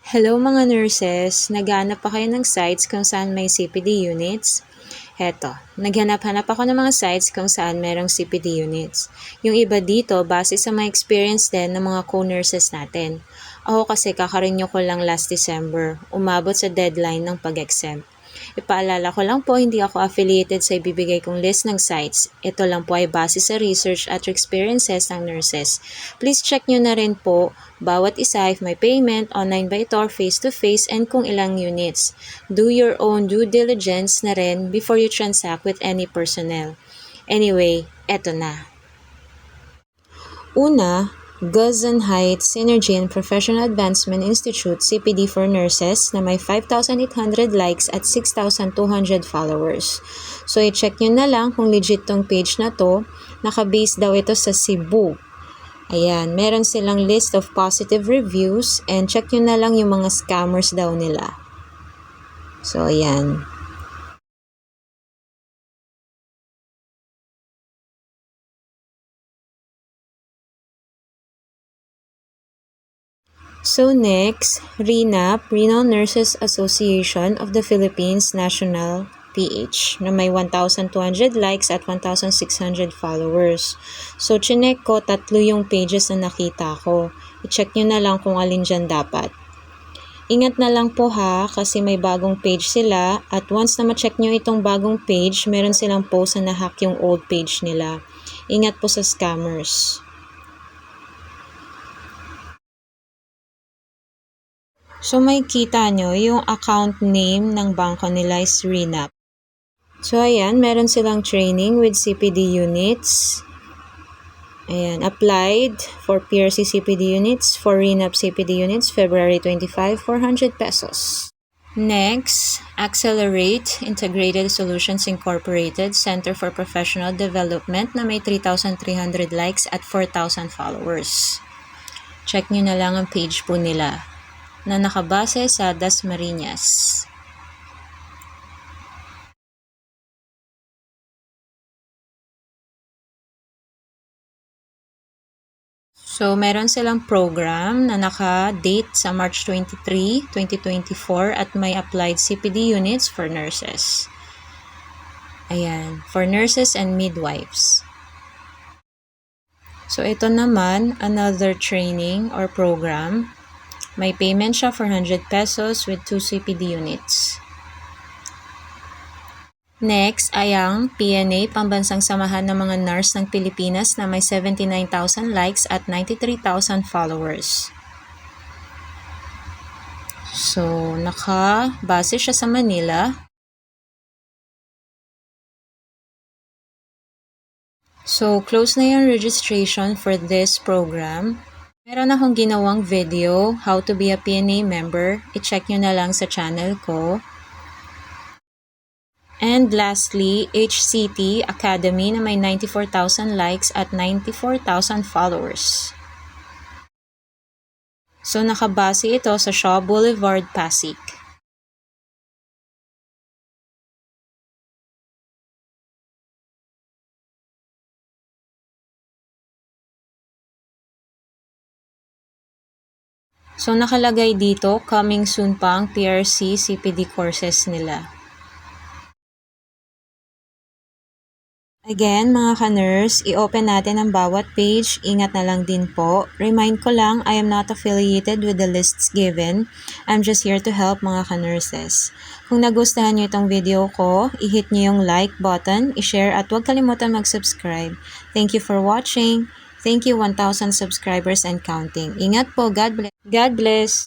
Hello mga nurses, naghahanap pa kayo ng sites kung saan may CPD units? Heto, naghanap-hanap ako ng mga sites kung saan merong CPD units. Yung iba dito, base sa mga experience din ng mga co-nurses natin. Ako kasi kakarenew ko lang last December, umabot sa deadline ng pag-exempt. Ipaalala ko lang po, hindi ako affiliated sa ibibigay kong list ng sites. Ito lang po ay base sa research at experiences ng nurses. Please check nyo na rin po bawat isa if may payment, online ba ito or face-to-face, and kung ilang units. Do your own due diligence na rin before you transact with any personnel. Anyway, eto na. Una, Guzan Heights Synergy and Professional Advancement Institute CPD for Nurses na may 5,800 likes at 6,200 followers. So, i-check nyo na lang kung legit tong page na to. Naka-base daw ito sa Cebu. Ayan, meron silang list of positive reviews and check nyo na lang yung mga scammers daw nila. So, ayan. So next, RENAP, Renal Nurses Association of the Philippines National PH na may 1,200 likes at 1,600 followers. So chinek ko, tatlo yung pages na nakita ko. I-check nyo na lang kung alin dyan dapat. Ingat na lang po ha, kasi may bagong page sila at once na ma-check nyo itong bagong page, meron silang post na na-hack yung old page nila. Ingat po sa scammers. So, may kita nyo, yung account name ng bangko nila is RENAP. So, ayan, meron silang training with CPD units. Ayan, applied for PRC CPD units, for RENAP CPD units, February 25, 400 pesos. Next, Accelerate Integrated Solutions Incorporated Center for Professional Development na may 3,300 likes at 4,000 followers. Check nyo na lang ang page po nila na nakabase sa Dasmariñas. So, meron silang program na naka-date sa March 23, 2024 at may applied CPD units for nurses. Ayan, for nurses and midwives. So, ito naman, another training or program. May payment siya for 100 pesos with 2 CPD units. Next ay ang PNA, Pambansang Samahan ng mga Nurse ng Pilipinas na may 79,000 likes at 93,000 followers. So, naka-base siya sa Manila. So, close na yung registration for this program. Meron akong ginawang video, how to be a PNA member. I-check nyo na lang sa channel ko. And lastly, HCT Academy na may 94,000 likes at 94,000 followers. So, nakabase ito sa Shaw Boulevard, Pasig. So, nakalagay dito, coming soon pa ang PRC CPD courses nila. Again, mga ka-nurse, i-open natin ang bawat page. Ingat na lang din po. Remind ko lang, I am not affiliated with the lists given. I'm just here to help mga ka-nurses. Kung nagustuhan nyo itong video ko, i-hit nyo yung like button, i-share at huwag kalimutan mag-subscribe. Thank you for watching. Thank you 1,000 subscribers and counting. Ingat po. God bless. God bless.